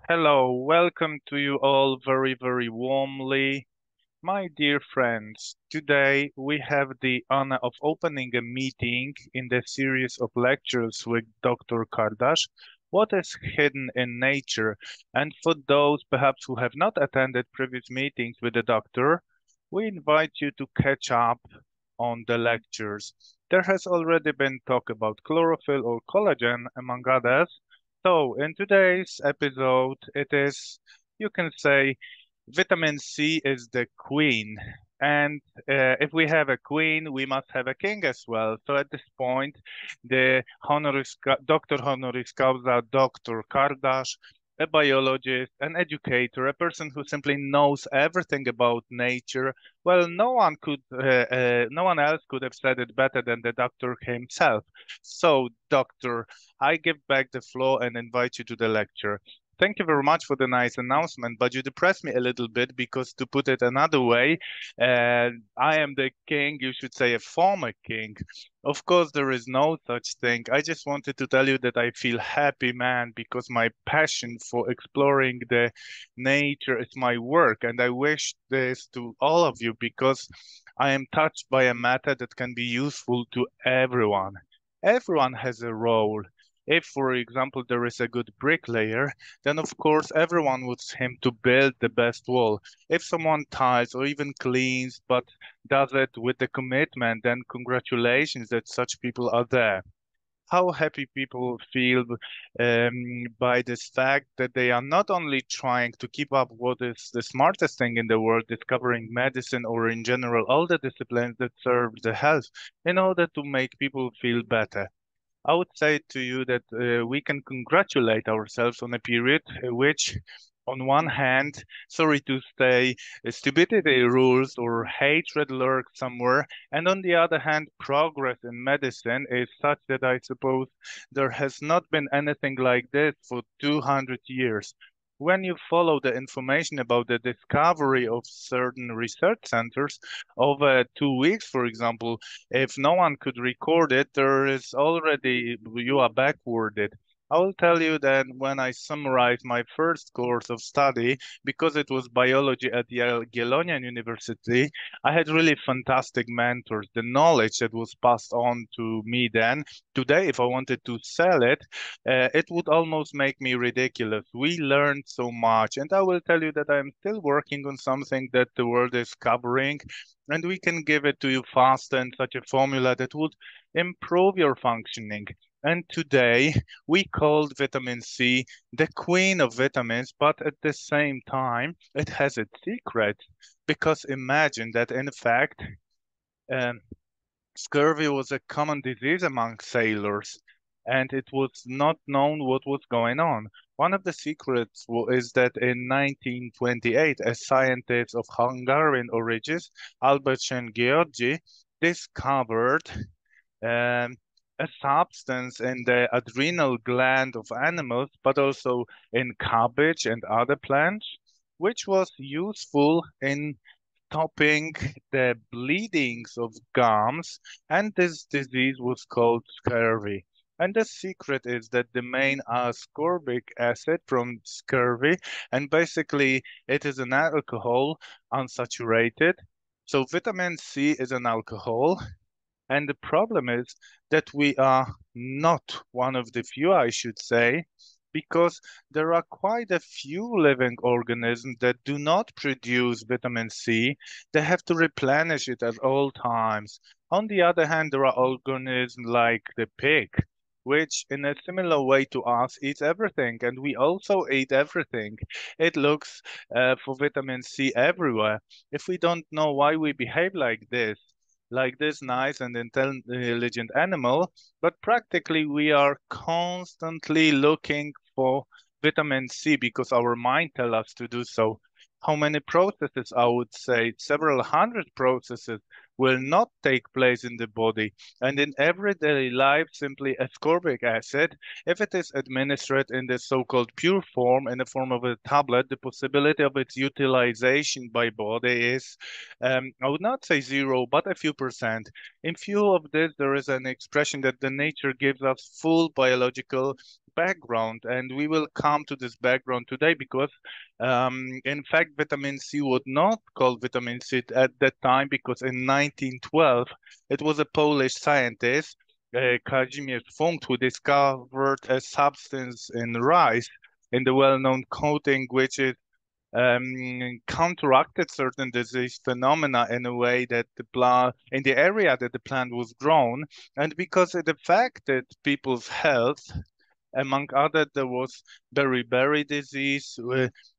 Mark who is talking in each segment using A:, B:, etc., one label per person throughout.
A: Hello, welcome to you all very warmly. My dear friends, today we have the honor of opening a meeting in the series of lectures with Dr. Kardash, What is Hidden in Nature? And for those perhaps who have not attended previous meetings with the doctor, we invite you to catch up on the lectures. There has already been talk about chlorophyll or collagen, among others. So in today's episode, it is, you can say, vitamin C is the queen. And if we have a queen, we must have a king as well. So at this point, the Dr. Honoris Causa, Dr. Kardash, a biologist, an educator, a person who simply knows everything about nature. Well, no one else could have said it better than the doctor himself. So, doctor, I give back the floor and invite you to the lecture. Thank you very much for the nice announcement, but you depressed me a little bit because, to put it another way, I am the king, you should say a former king. Of course, there is no such thing. I just wanted to tell you that I feel happy, man, because my passion for exploring the nature is my work, and I wish this to all of you because I am touched by a matter that can be useful to everyone. Everyone has a role. If, for example, there is a good bricklayer, then of course everyone wants him to build the best wall. If someone tiles or even cleans, but does it with the commitment, then congratulations that such people are there. How happy people feel by this fact that they are not only trying to keep up what is the smartest thing in the world, discovering medicine or in general all the disciplines that serve the health in order to make people feel better. I would say to you that we can congratulate ourselves on a period which, on one hand, sorry to say, stupidity rules or hatred lurks somewhere, and on the other hand, progress in medicine is such that I suppose there has not been anything like this for 200 years. When you follow the information about the discovery of certain research centers over 2 weeks, for example, if no one could record it, there is already, you are backwarded. I will tell you that when I summarized my first course of study, because it was biology at Jagiellonian University, I had really fantastic mentors. The knowledge that was passed on to me then, today, if I wanted to sell it, it would almost make me ridiculous. We learned so much, and I will tell you that I am still working on something that the world is covering, and we can give it to you faster in such a formula that would improve your functioning. And today we called vitamin C the queen of vitamins, but at the same time it has its secret. Because imagine that in fact, um, scurvy was a common disease among sailors, and it was not known what was going on. One of the secrets is that in 1928, a scientist of Hungarian origins, Albert Georgi, discovered um, a substance in the adrenal gland of animals, but also in cabbage and other plants, which was useful in stopping the bleedings of gums, and this disease was called scurvy. And the secret is that the main ascorbic acid from scurvy, and basically it is an alcohol, unsaturated. So vitamin C is an alcohol, and the problem is that we are not one of the few, I should say, because there are quite a few living organisms that do not produce vitamin C. They have to replenish it at all times. On the other hand, there are organisms like the pig, which in a similar way to us eats everything, and we also eat everything. It looks for vitamin C everywhere. If we don't know why we behave like this nice and intelligent animal, but practically we are constantly looking for vitamin C because our mind tells us to do so. How many processes? I would say several hundred processes will not take place in the body. And in everyday life, simply ascorbic acid, if it is administered in the so-called pure form, in the form of a tablet, the possibility of its utilization by body is, I would not say zero, but a few percent. In view of this, there is an expression that the nature gives us full biological background, and we will come to this background today because, in fact, vitamin C was not called vitamin C at that time because in 1912 it was a Polish scientist, Kazimierz Funk, who discovered a substance in rice in the well-known coating, which is counteracted certain disease phenomena in a way that the plant, in the area that the plant was grown, and because it affected people's health, among other, there was beriberi disease,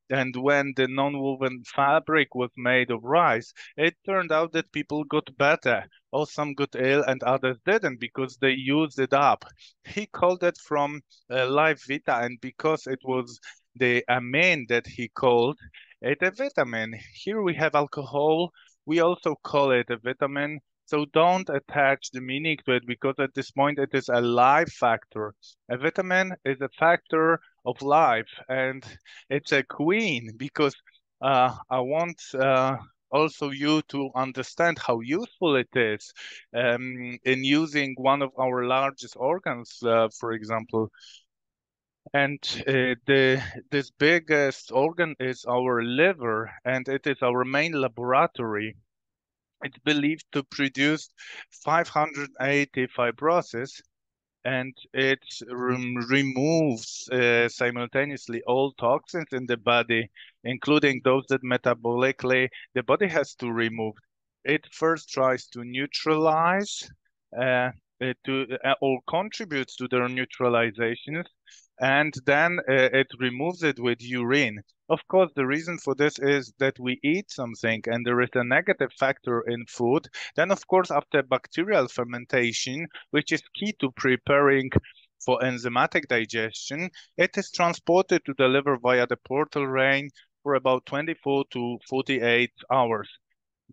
A: and when the non-woven fabric was made of rice, it turned out that people got better, or some got ill and others didn't because they used it up. He called it from Life Vita, and because it was the amine that he called it a vitamin. Here we have alcohol. We also call it a vitamin. So don't attach the meaning to it because at this point it is a life factor. A vitamin is a factor of life, and it's a queen because I want also you to understand how useful it is in using one of our largest organs, for example. And this biggest organ is our liver, and it is our main laboratory. It's believed to produce 580 fibrosis, and it removes simultaneously all toxins in the body, including those that metabolically the body has to remove. It first tries to neutralize or contributes to their neutralization, and then it removes it with urine. Of course, the reason for this is that we eat something and there is a negative factor in food. Then, of course, after bacterial fermentation, which is key to preparing for enzymatic digestion, it is transported to the liver via the portal vein for about 24 to 48 hours.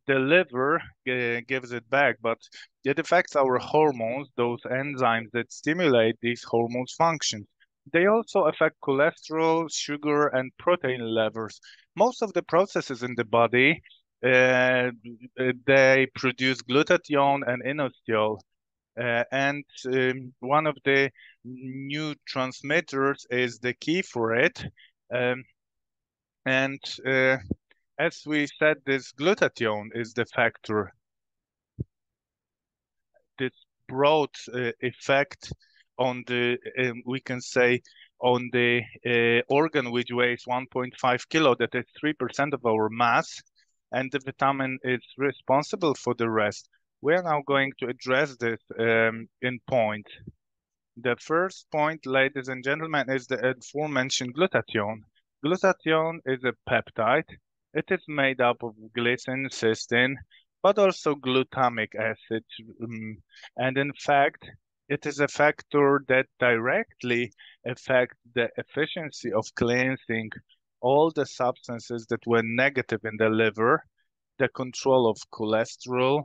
A: The liver gives it back, but it affects our hormones, those enzymes that stimulate these hormones' functions. They also affect cholesterol, sugar, and protein levels. Most of the processes in the body, they produce glutathione and inositol. And one of the new transmitters is the key for it. Um, and as we said, this glutathione is the factor, this broad effect on the, we can say, on the organ which weighs 1.5 kilo, that is 3% of our mass, and the vitamin is responsible for the rest. We are now going to address this in point. The first point, ladies and gentlemen, is the aforementioned glutathione. Glutathione is a peptide. It is made up of glycine, cysteine, but also glutamic acid. And in fact, it is a factor that directly affects the efficiency of cleansing all the substances that were negative in the liver, the control of cholesterol,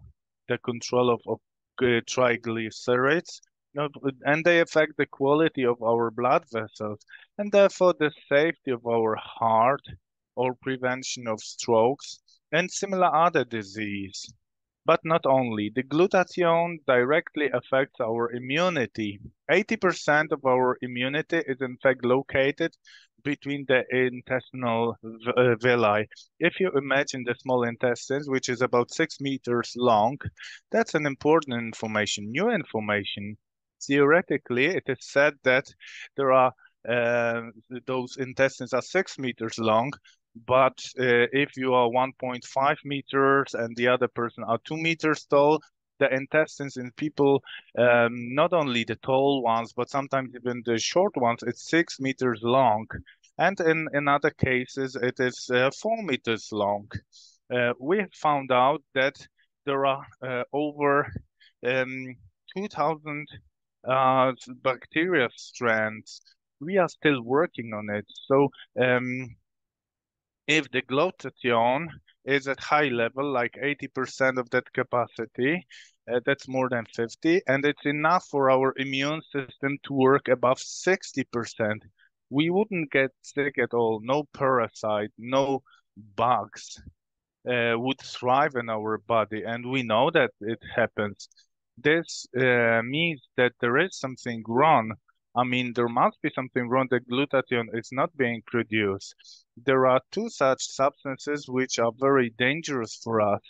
A: the control of triglycerides, no, and they affect the quality of our blood vessels and therefore the safety of our heart or prevention of strokes and similar other disease. But not only, the glutathione directly affects our immunity. 80% of our immunity is in fact located between the intestinal villi. If you imagine the small intestines, which is about 6 meters long, that's an important information, new information. Theoretically, it is said that there are those intestines are 6 meters long, but if you are 1.5 meters and the other person are 2 meters tall, the intestines in people, not only the tall ones, but sometimes even the short ones, it's 6 meters long. And in other cases, it is 4 meters long. We have found out that there are over 2,000 bacteria strands. We are still working on it. So if the glutathione is at high level, like 80% of that capacity, that's more than 50, and it's enough for our immune system to work above 60%. We wouldn't get sick at all. No parasite, no bugs would thrive in our body, and we know that it happens. This means that there is something wrong. I mean, there must be something wrong that glutathione is not being produced. There are two such substances which are very dangerous for us.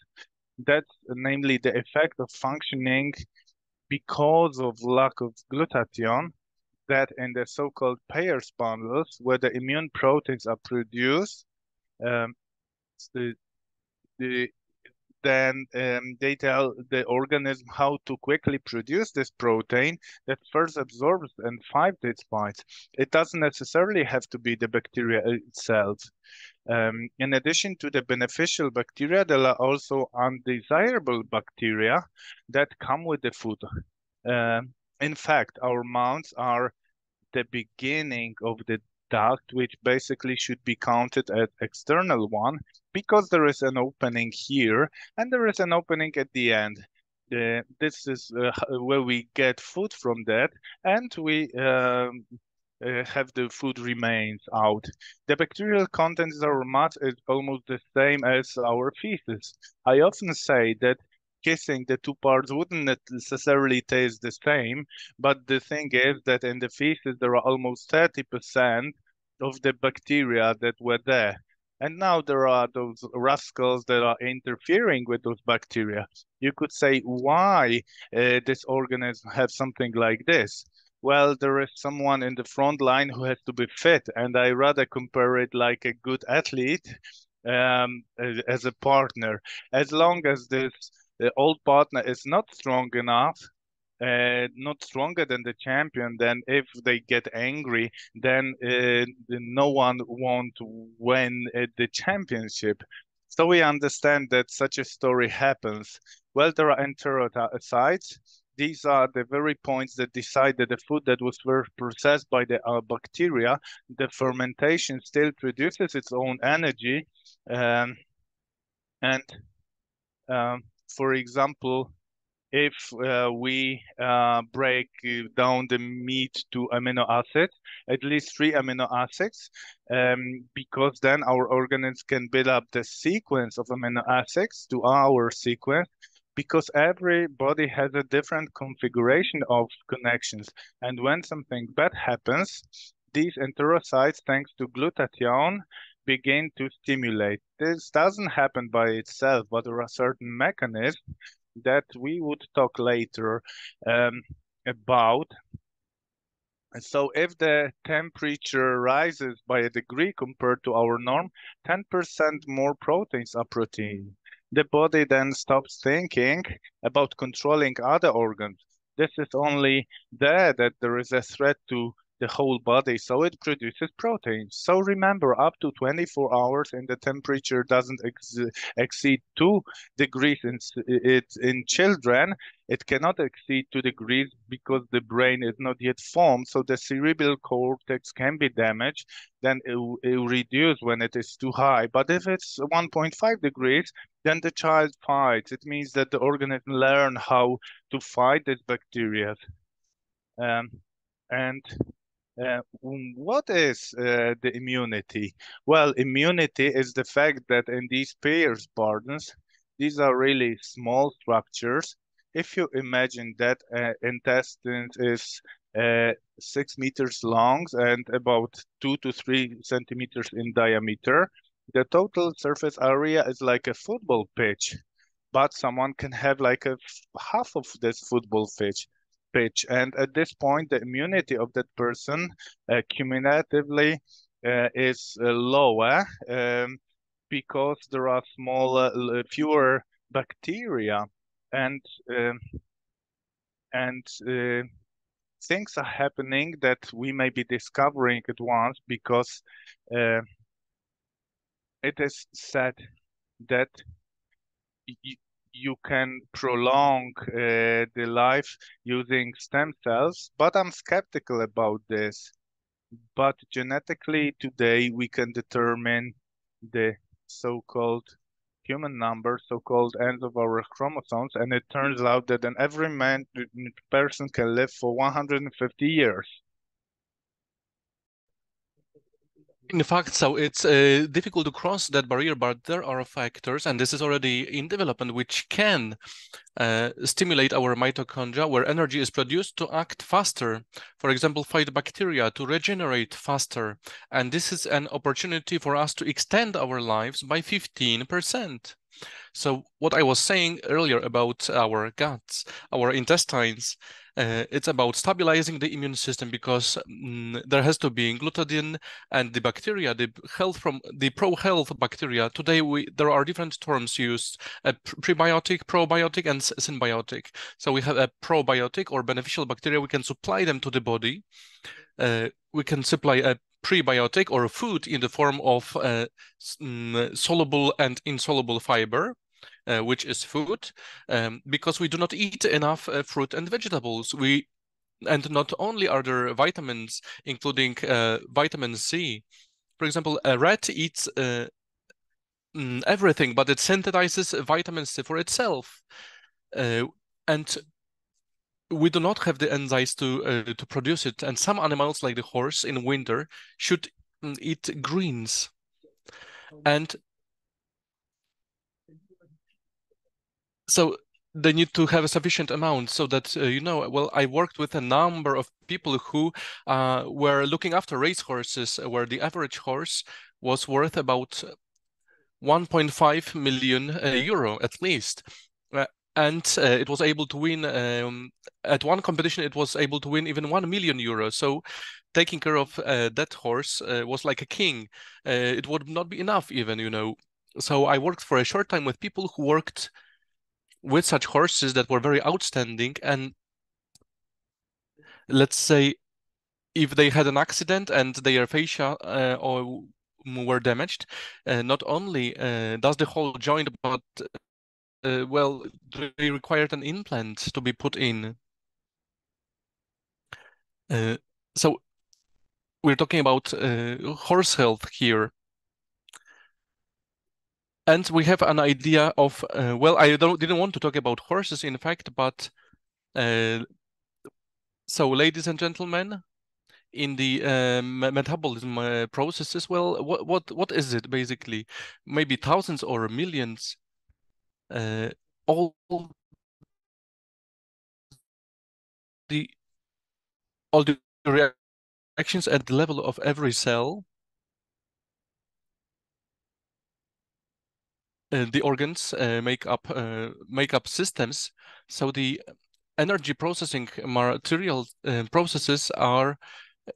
A: That's namely the effect of functioning because of lack of glutathione, that in the so-called Peyer's bundles, where the immune proteins are produced, um, the, the then they tell the organism how to quickly produce this protein that first absorbs and fights its bites. It doesn't necessarily have to be the bacteria itself. In addition to the beneficial bacteria, there are also undesirable bacteria that come with the food. In fact, our mouths are the beginning of the duct, which basically should be counted as external one, because there is an opening here and there is an opening at the end. This is where we get food from that, and we have the food remains out. The bacterial content of our mouth is almost the same as our feces. I often say that kissing the two parts wouldn't necessarily taste the same, but the thing is that in the feces there are almost 30% of the bacteria that were there. And now there are those rascals that are interfering with those bacteria. You could say, why this organism have something like this? Well, there is someone in the front line who has to be fit, and I rather compare it like a good athlete as a partner. As long as this old partner is not strong enough, not stronger than the champion, then if they get angry, then no one won't win the championship. So we understand that such a story happens. Well, there are enterocytes. These are the very points that decide that the food that was first processed by the bacteria, the fermentation still produces its own energy. Um, and for example, if we break down the meat to amino acids, at least 3 amino acids, because then our organisms can build up the sequence of amino acids to our sequence, because every body has a different configuration of connections. And when something bad happens, these enterocytes, thanks to glutathione, begin to stimulate. This doesn't happen by itself, but there are certain mechanisms that we would talk later about. So if the temperature rises by a degree compared to our norm, 10% more proteins are protein. The body then stops thinking about controlling other organs. This is only there that there is a threat to the whole body, so it produces proteins. So remember, up to 24 hours and the temperature doesn't exceed 2 degrees in children. It cannot exceed 2 degrees because the brain is not yet formed, so the cerebral cortex can be damaged. Then it will reduce when it is too high. But if it's 1.5 degrees, then the child fights. It means that the organism learn how to fight this bacteria. Um, and what is the immunity? Well, immunity is the fact that in these Peyer's burdens, these are really small structures. If you imagine that intestine is 6 meters long and about 2 to 3 centimeters in diameter, the total surface area is like a football pitch, but someone can have like a half of this football pitch. And at this point, the immunity of that person cumulatively is lower because there are smaller, fewer bacteria, and um and things are happening that we may be discovering at once, because uh, it is said that you can prolong the life using stem cells, but I'm skeptical about this. But genetically today we can determine the so-called human number, so-called ends of our chromosomes, and it turns out that an every person can live for 150 years.
B: In fact, so it's difficult to cross that barrier, but there are factors, and this is already in development, which can stimulate our mitochondria, where energy is produced, to act faster. For example, fight bacteria, to regenerate faster. And this is an opportunity for us to extend our lives by 15%. So what I was saying earlier about our guts, our intestines, it's about stabilizing the immune system, because there has to be glutathion and the bacteria, the pro-health bacteria. Today there are different terms used: prebiotic, probiotic, and symbiotic. So we have a probiotic or beneficial bacteria. We can supply them to the body. We can supply a prebiotic or food in the form of soluble and insoluble fiber, which is food, because we do not eat enough fruit and vegetables. And not only are there vitamins, including vitamin C. For example, a rat eats everything, but it synthesizes vitamin C for itself. And we do not have the enzymes to produce it. And some animals, like the horse in winter, should eat greens. And so they need to have a sufficient amount, so that, well, I worked with a number of people who were looking after race horses, where the average horse was worth about 1.5 million euro at least. And it was able to win, at one competition, it was able to win even 1 million euro. So taking care of that horse was like a king. It would not be enough even. So I worked for a short time with people who worked with such horses that were very outstanding. And let's say if they had an accident and their fascia or were damaged, not only does the whole joint, but well, they required an implant to be put in. So we're talking about horse health here. And we have an idea of, well, I didn't want to talk about horses, in fact, but so ladies and gentlemen, in the metabolism processes, well, what is it basically? Maybe thousands or millions, all the all the reactions at the level of every cell. The organs make up systems. So the energy processing material processes are,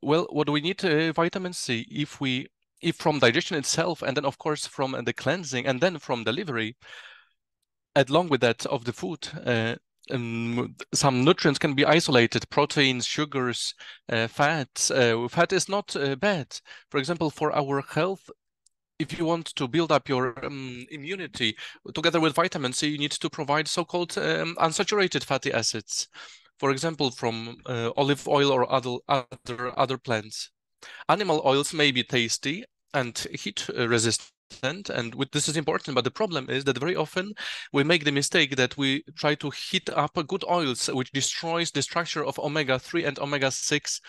B: well, what do we need? Vitamin C. If from digestion itself, and then of course from the cleansing, and then from delivery, along with that of the food, some nutrients can be isolated: proteins, sugars, fats. Fat is not bad. For example, for our health, if you want to build up your immunity, together with vitamin C, you need to provide so-called unsaturated fatty acids. For example, from olive oil or other plants. Animal oils may be tasty and heat resistant, and this is important, but the problem is that very often we make the mistake that we try to heat up good oils, which destroys the structure of omega-3 and omega-6.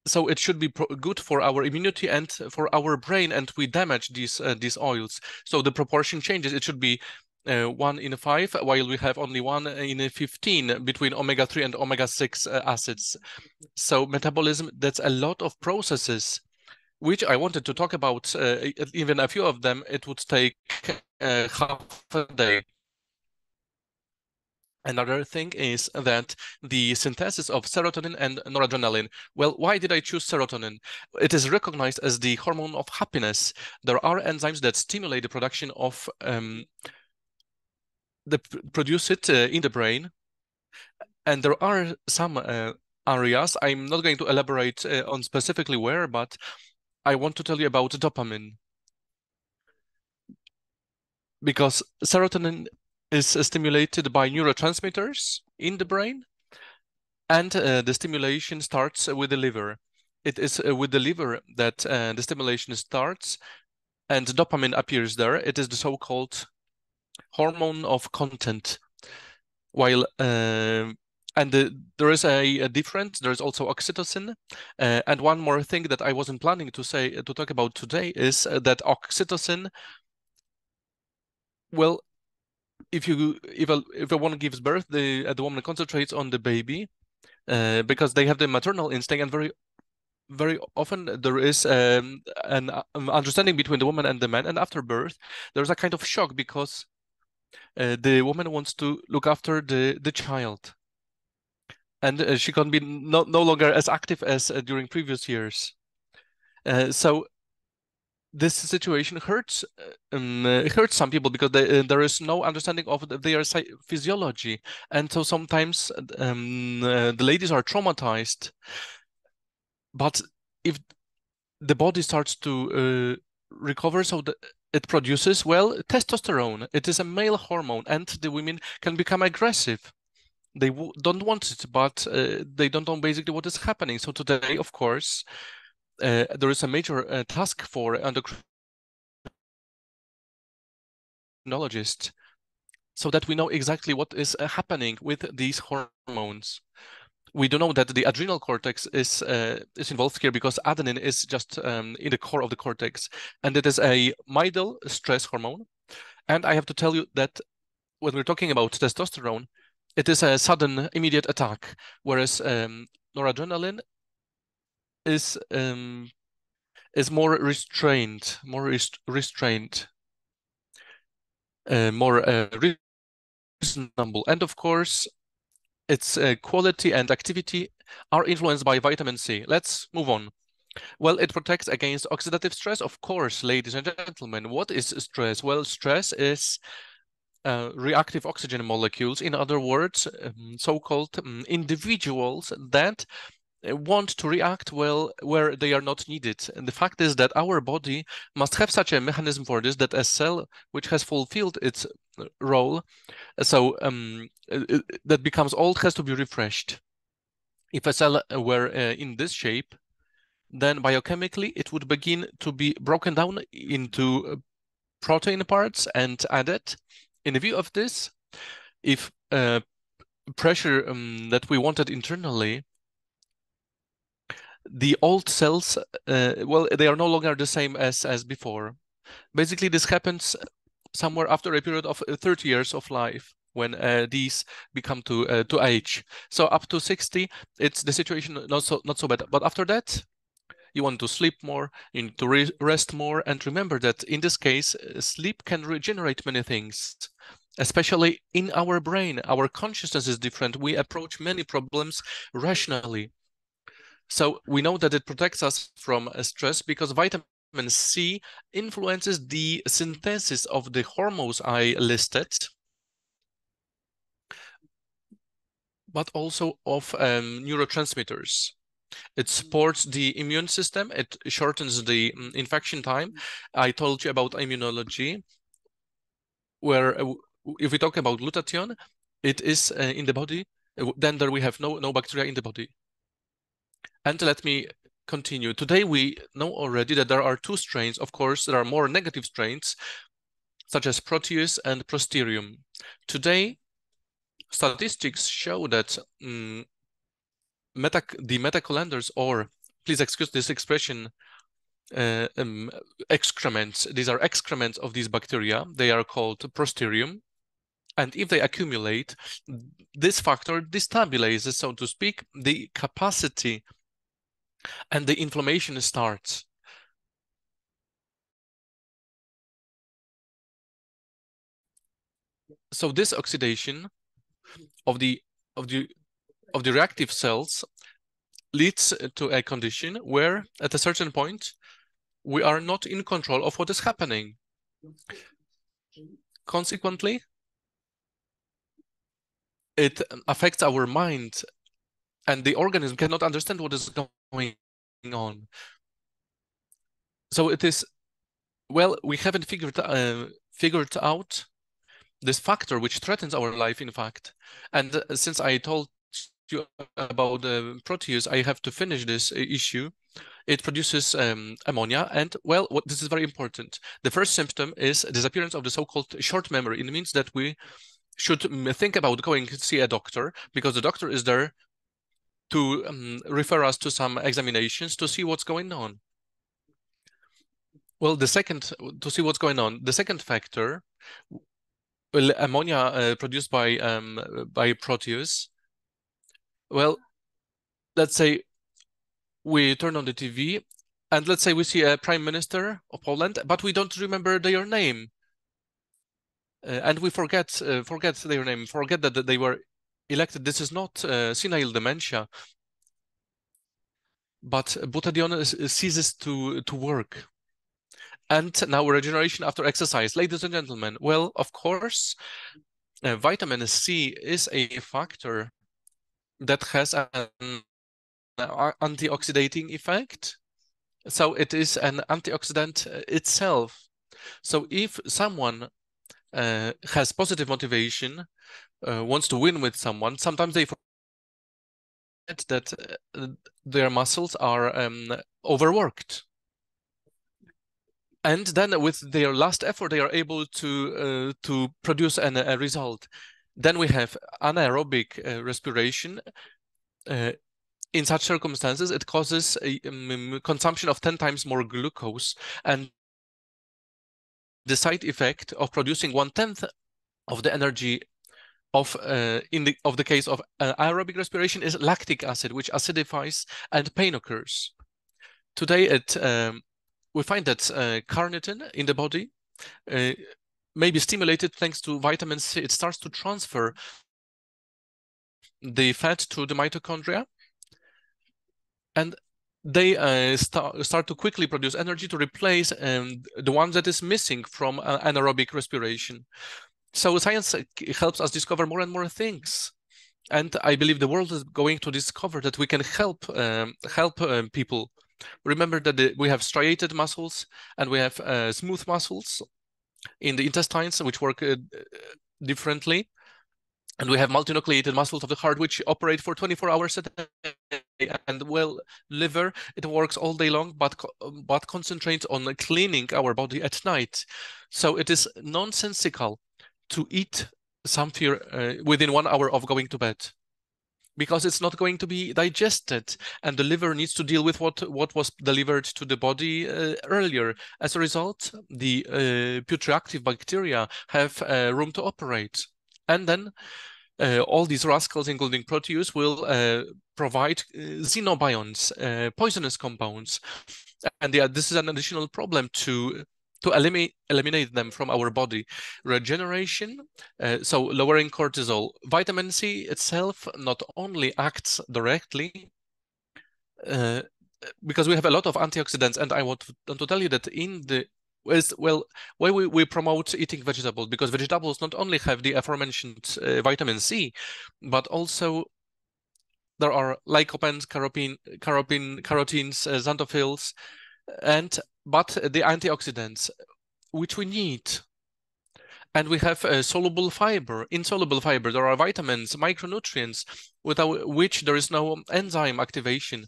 B: So it should be good for our immunity and for our brain, and we damage these oils. So the proportion changes. It should be 1 in 5, while we have only 1 in 15 between omega-3 and omega-6 acids. So metabolism, that's a lot of processes, which I wanted to talk about, even a few of them. It would take half a day. Another thing is that the synthesis of serotonin and noradrenaline. Well, why did I choose serotonin? It is recognized as the hormone of happiness. There are enzymes that stimulate the production of produce it in the brain. And there are some areas, I'm not going to elaborate on specifically where, but I want to tell you about dopamine. Because serotonin is stimulated by neurotransmitters in the brain, and the stimulation starts with the liver. It is with the liver that the stimulation starts, and dopamine appears there. It is the so-called hormone of content. While And there is a difference. There is also oxytocin, and one more thing that I wasn't planning to talk about today is that oxytocin. Well, if a woman gives birth, the woman concentrates on the baby because they have the maternal instinct, and very often there is an understanding between the woman and the man, and after birth there's a kind of shock because the woman wants to look after the child, and she can be no longer as active as during previous years. So this situation hurts some people because there is no understanding of their physiology, and so sometimes the ladies are traumatized. But if the body starts to recover, so it produces, well, testosterone. It is a male hormone, and the women can become aggressive. They don't want it, but they don't know basically what is happening. So today, of course, there is a major task for endocrinologists, so that we know exactly what is happening with these hormones. We do know that the adrenal cortex is involved here because adenine is just in the core of the cortex, and it is a middle stress hormone. And I have to tell you that when we're talking about testosterone, it is a sudden, immediate attack, whereas noradrenaline is more restrained, more reasonable. And of course, its quality and activity are influenced by vitamin C. Let's move on. Well, it protects against oxidative stress. Of course, ladies and gentlemen, what is stress? Well, stress is reactive oxygen molecules. In other words, so-called individuals that want to react well where they are not needed. And the fact is that our body must have such a mechanism for this, that a cell which has fulfilled its role, so that becomes old, has to be refreshed. If a cell were in this shape, then biochemically it would begin to be broken down into protein parts and added. In view of this, if pressure that we wanted internally, the old cells, well, they are no longer the same as before. Basically, this happens somewhere after a period of 30 years of life, when these become to age. So up to 60, it's the situation not so bad. But after that, you want to sleep more, you need to rest more, and remember that in this case, sleep can regenerate many things, especially in our brain. Our consciousness is different. We approach many problems rationally. So we know that it protects us from stress because vitamin C influences the synthesis of the hormones I listed, but also of neurotransmitters. It supports the immune system. It shortens the infection time. I told you about immunology, where if we talk about glutathion, it is in the body. Then there we have no bacteria in the body. And let me continue. Today we know already that there are two strains. Of course, there are more negative strains, such as Proteus and Prosterum. Today, statistics show that the metacolanders, or please excuse this expression, excrements. These are excrements of these bacteria. They are called Prosterum. And if they accumulate, this factor destabilizes, so to speak, the capacity, and the inflammation starts. So this oxidation of the reactive cells leads to a condition where, at a certain point, we are not in control of what is happening. Consequently, it affects our mind, and the organism cannot understand what is going on. So it is, well, we haven't figured out this factor which threatens our life, in fact. And since I told you about Proteus, I have to finish this issue. It produces ammonia, and well, this is very important. The first symptom is disappearance of the so-called short memory. It means that we should think about going to see a doctor, because the doctor is there to refer us to some examinations to see what's going on. Well, to see what's going on, the second factor, well, ammonia produced by Proteus. Well, let's say we turn on the TV, and let's say we see a prime minister of Poland, but we don't remember their name. And we forget their name, forget that they were elected. This is not senile dementia, but glutathione ceases to work. And now regeneration after exercise, ladies and gentlemen. Well, of course, vitamin C is a factor that has an antioxidating effect. So it is an antioxidant itself. So if someone has positive motivation, wants to win with someone, sometimes they forget that their muscles are overworked. And then with their last effort, they are able to produce a result. Then we have anaerobic respiration. In such circumstances, it causes a consumption of 10 times more glucose, and the side effect of producing 1/10 of the energy of the case of aerobic respiration is lactic acid, which acidifies, and pain occurs. Today, we find that carnitine in the body may be stimulated thanks to vitamin C. It starts to transfer the fat to the mitochondria, and they start to quickly produce energy to replace the one that is missing from anaerobic respiration. So science helps us discover more and more things. And I believe the world is going to discover that we can help people. Remember that we have striated muscles and we have smooth muscles in the intestines, which work differently. And we have multinucleated muscles of the heart, which operate for 24 hours a day. And well, liver, it works all day long, but concentrates on cleaning our body at night. So it is nonsensical to eat something within 1 hour of going to bed, because it's not going to be digested, and the liver needs to deal with what was delivered to the body earlier. As a result, the putreactive bacteria have room to operate, and then all these rascals, including Proteus, will provide xenobionts, poisonous compounds, and this is an additional problem to eliminate them from our body. Regeneration, so lowering cortisol. Vitamin C itself not only acts directly, because we have a lot of antioxidants, and I want to tell you that why we promote eating vegetables, because vegetables not only have the aforementioned vitamin C, but also there are lycopenes, carotenes, xanthophylls, but the antioxidants which we need. And we have soluble fiber, insoluble fiber. There are vitamins, micronutrients, without which there is no enzyme activation.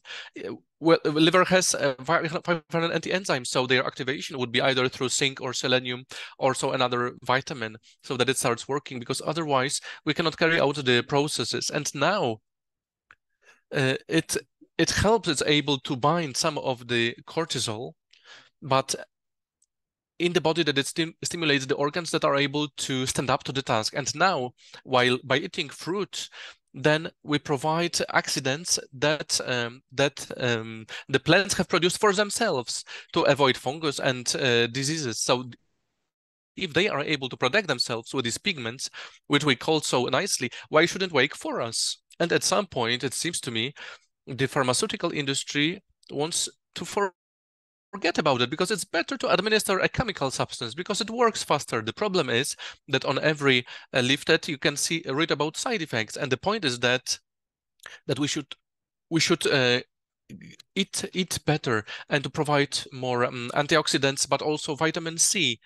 B: Well, the liver has 500 anti-enzymes, so their activation would be either through zinc or selenium, or so another vitamin, so that it starts working, because otherwise we cannot carry out the processes. And now it helps, it's able to bind some of the cortisol, but in the body, that it stimulates the organs that are able to stand up to the task. And now, by eating fruit, then we provide accidents that the plants have produced for themselves to avoid fungus and diseases. So if they are able to protect themselves with these pigments, which we call so nicely, why shouldn't wake for us? And at some point, it seems to me, the pharmaceutical industry wants to forget about it, because it's better to administer a chemical substance because it works faster. The problem is that on every leaflet you can read about side effects, and the point is that we should eat better and to provide more antioxidants, but also vitamin C,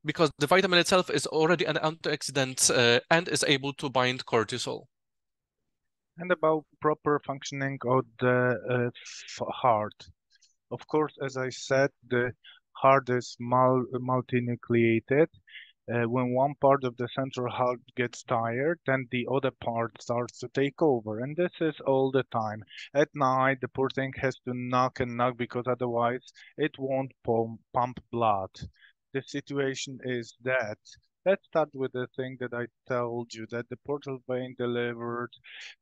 B: because the vitamin itself is already an antioxidant and is able to bind cortisol.
A: And about proper functioning of the heart. Of course, as I said, the heart is multinucleated, When one part of the central hub gets tired, then the other part starts to take over. And this is all the time. At night, the poor thing has to knock and knock because otherwise it won't pump blood. The situation is that. Let's start with the thing that I told you that the portal vein delivered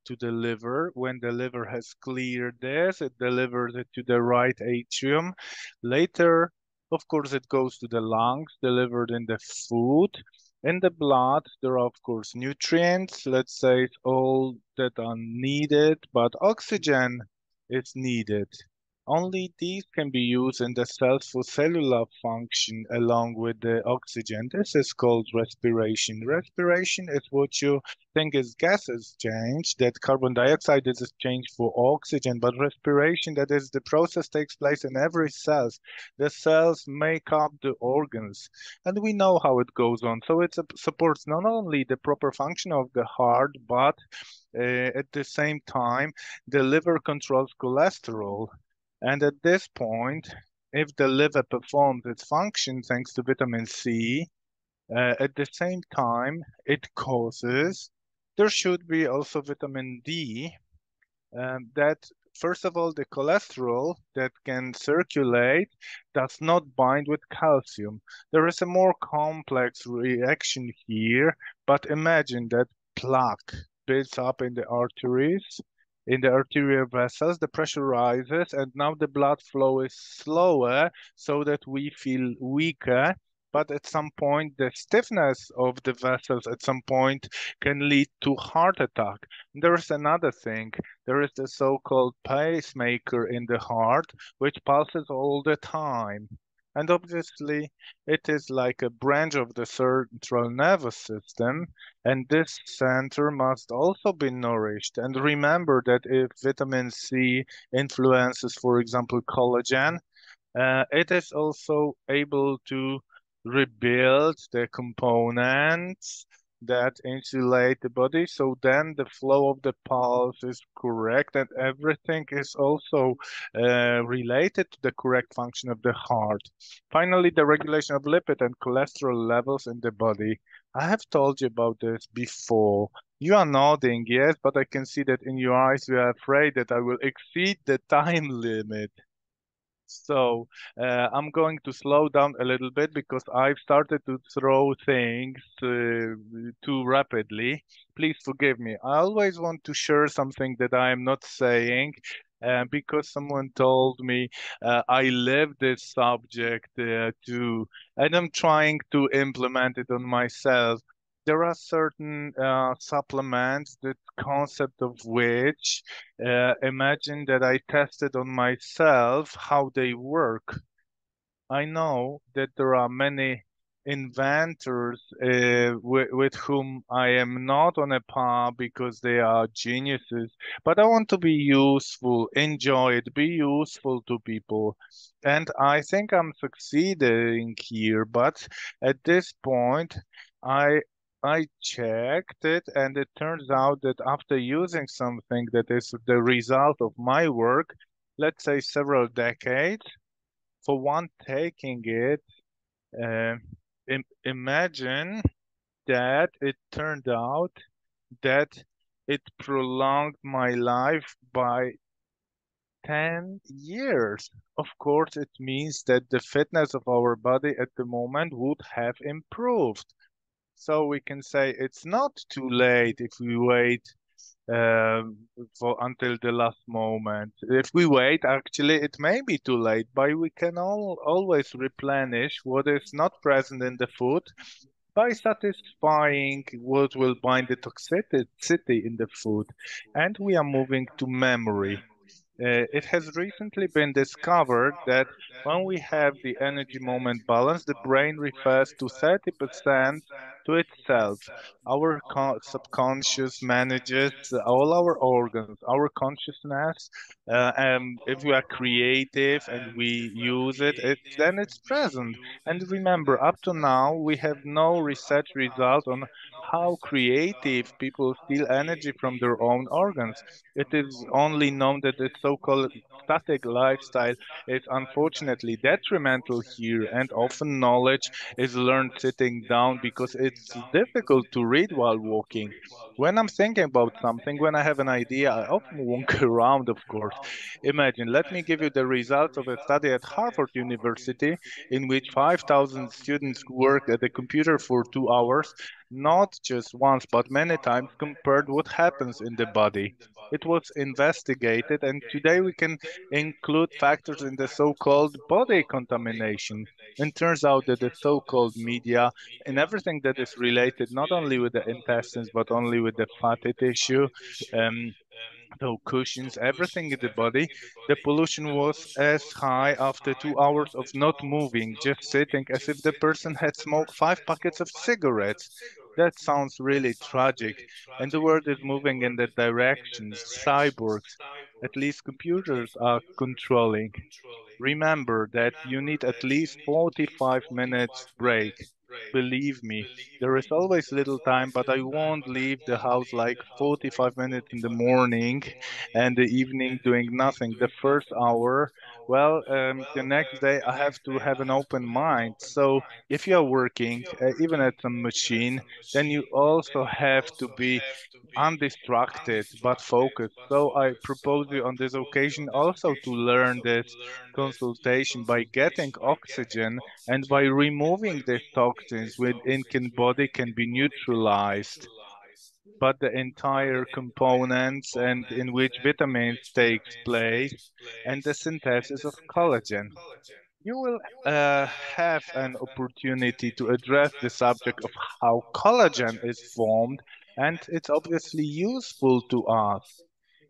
A: to the liver. When the liver has cleared this, it delivers it to the right atrium. Later, of course, it goes to the lungs, delivered in the food. In the blood, there are, of course, nutrients, let's say all that are needed, but oxygen is needed. Only these can be used in the cells for cellular function along with the oxygen. This is called respiration. Respiration is what you think is gas exchange, that carbon dioxide is exchanged for oxygen, but respiration, that is the process takes place in every cell. The cells make up the organs, and we know how it goes on. So it supports not only the proper function of the heart, but at the same time, the liver controls cholesterol. And at this point, if the liver performs its function thanks to vitamin C, at the same time, it causes, there should be also vitamin D, that first of all, the cholesterol that can circulate does not bind with calcium. There is a more complex reaction here, but imagine that plaque builds up in the arteries, in the arterial vessels, the pressure rises, and now the blood flow is slower so that we feel weaker. But at some point, the stiffness of the vessels at some point can lead to heart attack. There is another thing. There is the so-called pacemaker in the heart, which pulses all the time. And obviously, it is like a branch of the central nervous system, and this center must also be nourished. And remember that if vitamin C influences, for example, collagen, it is also able to rebuild the components that insulate the body. So then the flow of the pulse is correct, and everything is also related to the correct function of the heart. Finally, the regulation of lipid and cholesterol levels in the body. I have told you about this before. You are nodding, yes, but I can see that in your eyes you are afraid that I will exceed the time limit. So I'm going to slow down a little bit because I've started to throw things too rapidly. Please forgive me. I always want to share something that I'm not saying because someone told me I live this subject too, and I'm trying to implement it on myself. There are certain supplements, the concept of which imagine that I tested on myself how they work. I know that there are many inventors with whom I am not on a par because they are geniuses, but I want to be useful, enjoy it, be useful to people. And I think I'm succeeding here, but at this point, I I checked it and it turns out that after using something that is the result of my work, let's say several decades, for one taking it, uh, imagine that it turned out that it prolonged my life by 10 years. Of course, it means that the fitness of our body at the moment would have improved. So we can say it's not too late if we wait for until the last moment. If we wait, actually, it may be too late, but we can always replenish what is not present in the food by satisfying what will bind the toxicity in the food. And we are moving to memory. It has recently been discovered that when we have the energy moment balance, the brain refers to 30% to itself. Our subconscious manages all our organs, our consciousness. If we are creative and we use it, then it's present. And remember, up to now, we have no research result on how creative people steal energy from their own organs. It is only known that the so-called static lifestyle is unfortunately detrimental here, and often knowledge is learned sitting down because it's difficult to read while walking. When I'm thinking about something, when I have an idea, I often walk around, of course. Imagine, let me give you the results of a study at Harvard University in which 5,000 students worked at the computer for 2 hours, not just once, but many times, compared what happens in the body. It was investigated, and today we can include factors in the so-called body contamination. And turns out that the so-called media and everything that is related not only with the intestines but only with the fatty tissue, um, so cushions, everything in the body, the pollution was as high after 2 hours of not moving, just sitting, as if the person had smoked 5 packets of cigarettes. That sounds really tragic, and the world is moving in that direction. Cyborgs, at least computers, are controlling. Remember that you need at least 45 minutes break. Believe me, there is always little time, but I won't leave the house like 45 minutes in the morning and the evening doing nothing. The first hour, well, the next day I have to have an open mind. So if you are working, even at some machine, then you also have to be undistracted but focused. So I propose you on this occasion also to learn this consultation by getting oxygen and by removing the toxins within the body can be neutralized. But the entire components and in which vitamins takes place and the synthesis of collagen. You will have an opportunity to address the subject of how collagen is formed, and it's obviously useful to us.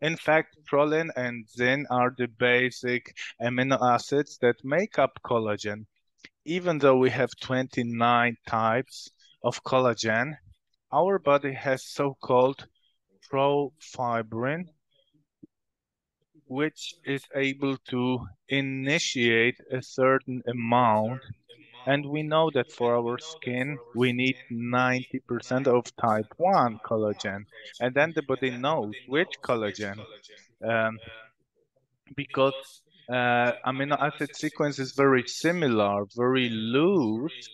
A: In fact, proline and zin are the basic amino acids that make up collagen. Even though we have 29 types of collagen, our body has so-called profibrin, which is able to initiate a certain amount. And we know that for our skin, we need 90% of type 1 collagen. And then the body knows which collagen, um, because amino acid sequence is very similar, very loose.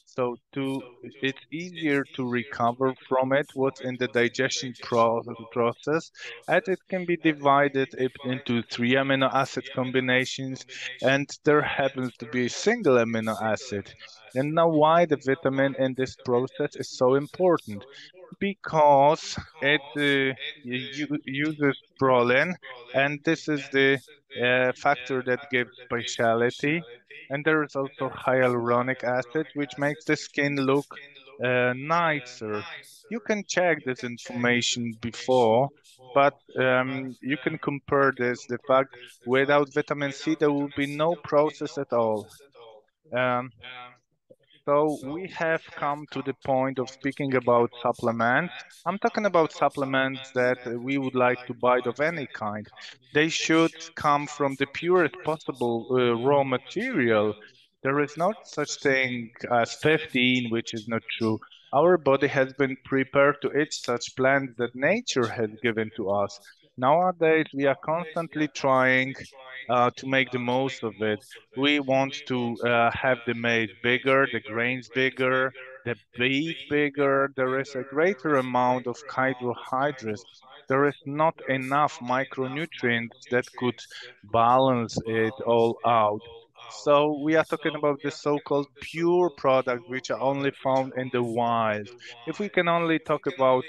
A: So it's easier to recover from it, what's in the digestion process, as it can be divided into three amino acid combinations, and there happens to be a single amino acid. And now why the vitamin in this process is so important? Because it uses proline, and this is the factor that gives speciality. And there is also hyaluronic acid, which makes the skin look nicer. You can check this information before, but you can compare this, the fact without vitamin C, there will be no process at all. Um, so we have come to the point of speaking about supplements. I'm talking about supplements that we would like to buy of any kind. They should come from the purest possible raw material. There is not such thing as 15, which is not true. Our body has been prepared to eat such plants that nature has given to us. Nowadays, we are constantly trying to make the most of it. We want to have the maize bigger, the grains bigger, the beet bigger. There is a greater amount of carbohydrates. There is not enough micronutrients that could balance it all out. So we are talking about the so-called pure products which are only found in the wild. If we can only talk about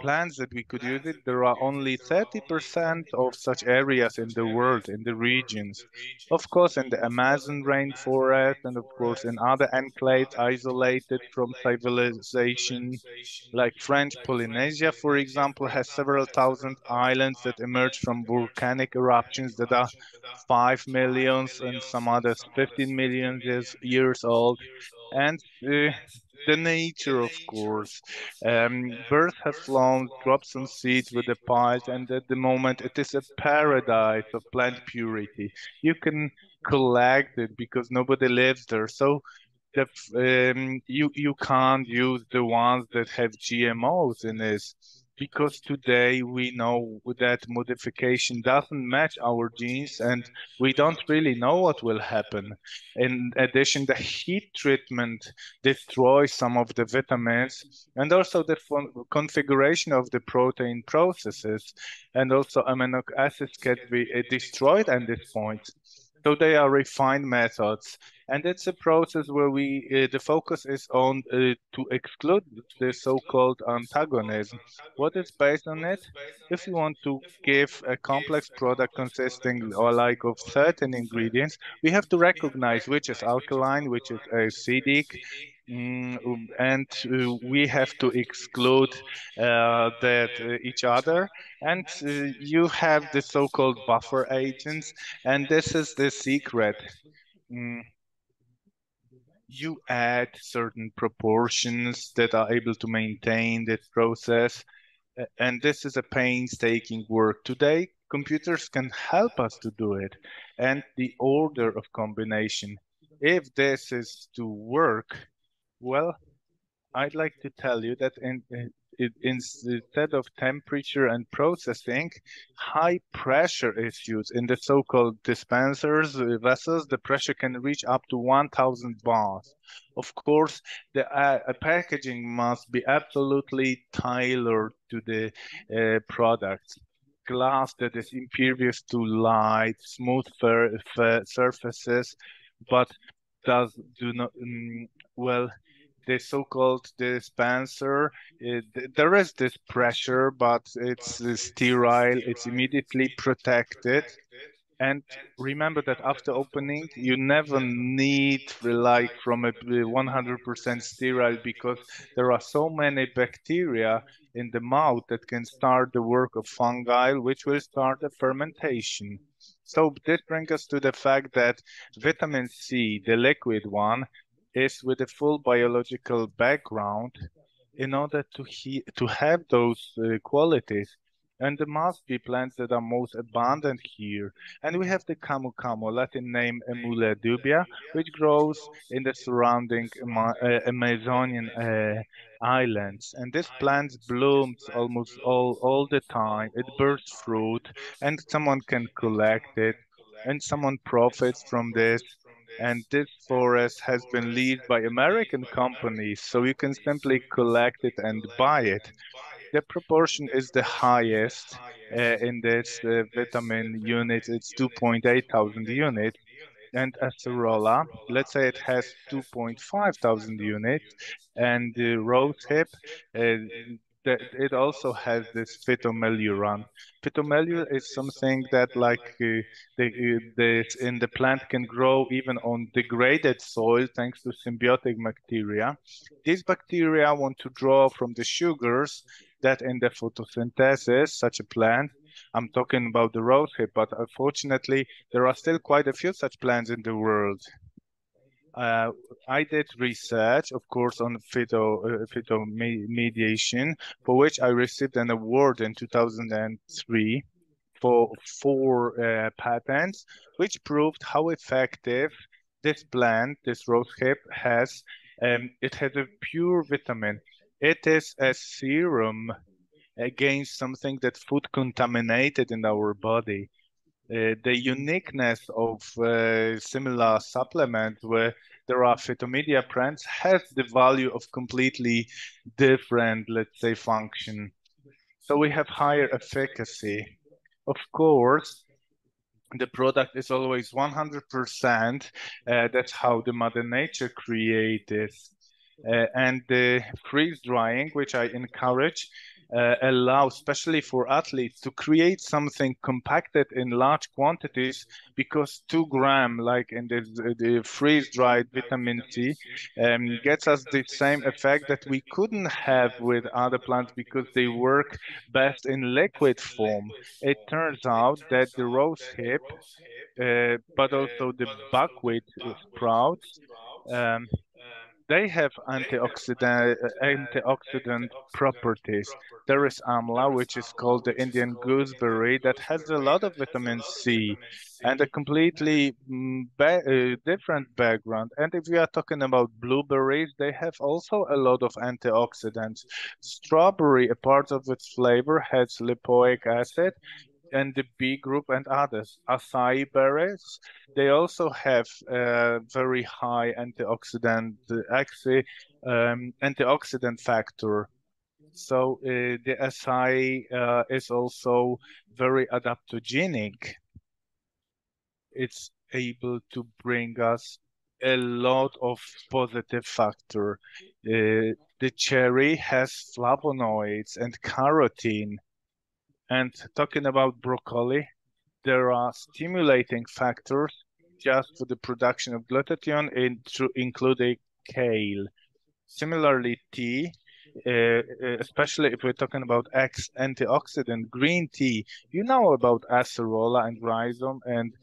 A: plants that we could use it, there are only 30% of such areas in the world, in the regions. Of course, in the Amazon rainforest, and of course in other enclaves isolated from civilization, like French Polynesia, for example, has several thousand islands that emerge from volcanic eruptions that are 5 millions and some others 15 million years old. And the nature, of course. Birds have flown, dropped some seeds with the piles, and at the moment it is a paradise of plant purity. You can collect it because nobody lives there. So you can't use the ones that have GMOs in it because today we know that modification doesn't match our genes and we don't really know what will happen. In addition, the heat treatment destroys some of the vitamins and also the configuration of the protein processes and also amino acids can be destroyed at this point. So they are refined methods, and it's a process where the focus is on to exclude the so-called antagonism. What is based on it? If you want to give a complex product consisting or like of certain ingredients, we have to recognize which is alkaline, which is acidic, and we have to exclude that each other. And you have the so-called buffer agents, and this is the secret. Mm, you add certain proportions that are able to maintain this process, and this is a painstaking work. Today, computers can help us to do it, and the order of combination. If this is to work, well, I'd like to tell you that instead of temperature and processing, high pressure is used. In the so-called dispensers, vessels, the pressure can reach up to 1,000 bars. Of course, the packaging must be absolutely tailored to the product. Glass that is impervious to light, smooth surfaces, but does do not well the so-called dispenser. There is this pressure, but it's sterile. It's immediately protected. And remember that after opening, you never need like from a 100% sterile because there are so many bacteria in the mouth that can start the work of fungi, which will start a fermentation. So this brings us to the fact that vitamin C, the liquid one, is with a full biological background in order to have those qualities. And there must be plants that are most abundant here. And we have the camu camu, Latin name Emula dubia, which grows in the surrounding Amazonian islands. And this plant blooms almost all the time. It bears fruit, and someone can collect it, and someone profits from this. And this forest has been leased by American companies, so you can simply collect it and buy it. The proportion is the highest in this vitamin unit. It's 2.8 thousand units. And acerola, let's say it has 2.5 thousand units. And the rosehip, it also has this phytomelluran. Phytomelluran is something that this in the plant can grow even on degraded soil thanks to symbiotic bacteria. These bacteria want to draw from the sugars that in the photosynthesis, such a plant, I'm talking about the rosehip, but unfortunately, there are still quite a few such plants in the world. Uh, I did research, of course, on phytomediation, for which I received an award in 2003 for four patents, which proved how effective this plant, this rosehip, has. It has a pure vitamin. It is a serum against something that food contaminated in our body. The uniqueness of similar supplements where there are phytomedia plants has the value of completely different, let's say, function. So we have higher efficacy. Of course, the product is always 100%. That's how the Mother Nature created. And the freeze drying, which I encourage, allows, especially for athletes, to create something compacted in large quantities because 2 gram, like in the freeze dried vitamin C, gets us the same effect that we couldn't have with other plants because they work best in liquid form. It turns out that the rose hip, but also the buckwheat sprouts, um, They have antioxidant properties. There is amla, which is called the Indian gooseberry, that has a lot of vitamin C and a completely different background. And if we are talking about blueberries, they have also a lot of antioxidants. Strawberry, a part of its flavor, has lipoic acid, and the B group and others. Acai berries, they also have very high antioxidant factor. So the acai is also very adaptogenic. It's able to bring us a lot of positive factor. The cherry has flavonoids and carotene. And talking about broccoli, there are stimulating factors just for the production of glutathione, including kale. Similarly, tea, especially if we're talking about antioxidant, green tea, you know about acerola and rhizome, and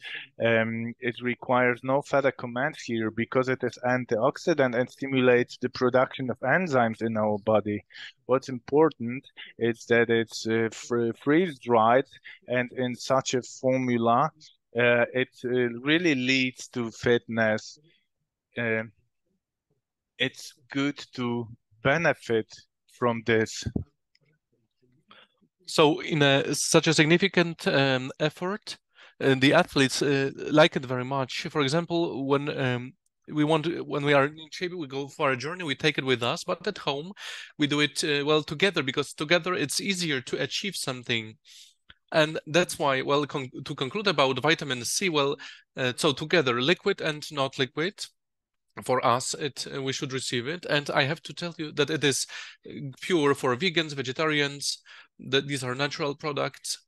A: it requires no further comment here because it is antioxidant and stimulates the production of enzymes in our body. What's important is that it's freeze-dried, and in such a formula, it really leads to fitness. It's good to benefit from this.
B: So in such a significant effort, the athletes like it very much. For example, when we are in shape, we go for a journey, we take it with us, but at home we do it well together, because together it's easier to achieve something. And that's why, well, to conclude about vitamin C, well, so together, liquid and not liquid, for us, we should receive it. And I have to tell you that it is pure for vegans, vegetarians, that these are natural products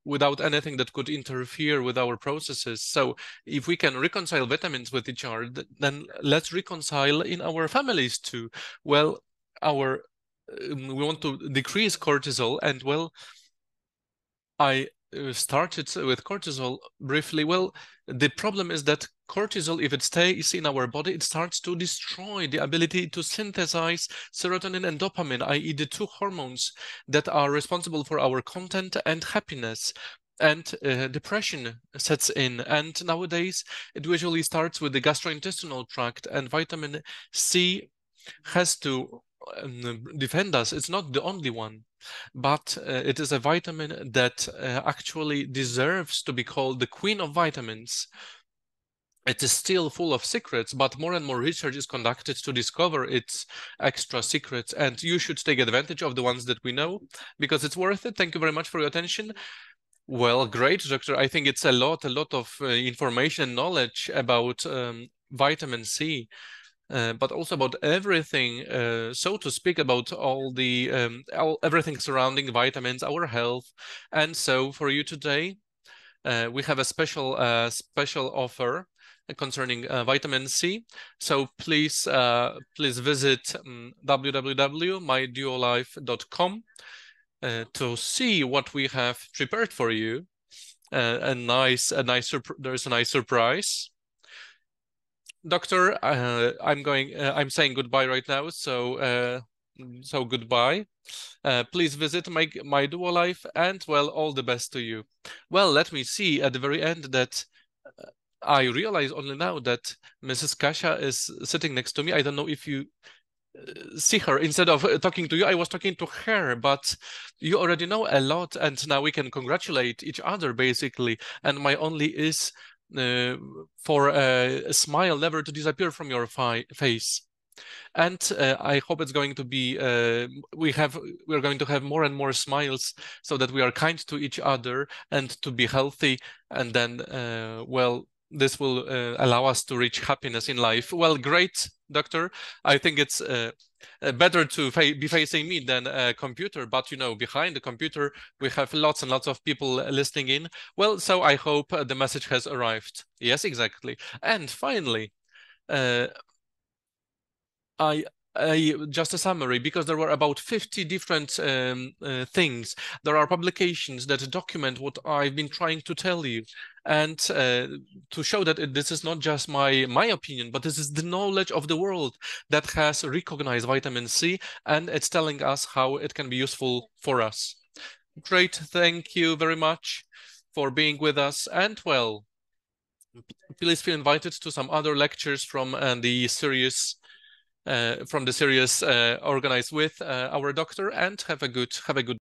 B: without anything that could interfere with our processes. So if we can reconcile vitamins with each other, then let's reconcile in our families too. Well, we want to decrease cortisol, and well, I started with cortisol briefly. Well, the problem is that cortisol, if it stays in our body, it starts to destroy the ability to synthesize serotonin and dopamine, i.e. the two hormones that are responsible for our content and happiness. And depression sets in. And nowadays, it usually starts with the gastrointestinal tract, and vitamin C has to defend us. It's not the only one, but it is a vitamin that actually deserves to be called the queen of vitamins. It is still full of secrets, but more and more research is conducted to discover its extra secrets, and you should take advantage of the ones that we know, because it's worth it. Thank you very much for your attention. Well, great, doctor. I think it's a lot of information and knowledge about vitamin C. But also about everything, so to speak, about all the everything surrounding vitamins, our health. And so for you today, we have a special offer concerning vitamin C. So please visit www.myduolife.com to see what we have prepared for you. There's a nice surprise. Doctor, I'm saying goodbye right now, so goodbye. Please visit my Duo Life, and well, all the best to you. Well, let me see at the very end that I realize only now that Mrs. Kasia is sitting next to me. I don't know if you see her. Instead of talking to you, I was talking to her, but you already know a lot, and now we can congratulate each other, basically. And my only is for a smile never to disappear from your face. And I hope it's going to be, we're going to have more and more smiles, so that we are kind to each other and to be healthy. And then, well, this will allow us to reach happiness in life. Well, great, doctor. I think it's better to be facing me than a computer, but you know, behind the computer, we have lots and lots of people listening in. Well, so I hope the message has arrived. Yes, exactly. And finally, just a summary, because there were about 50 different things. There are publications that document what I've been trying to tell you. and to show that this is not just my opinion, but this is the knowledge of the world that has recognized vitamin C, and it's telling us how it can be useful for us. Great, thank you very much for being with us, and well, please feel invited to some other lectures from the series organized with our doctor, and have a good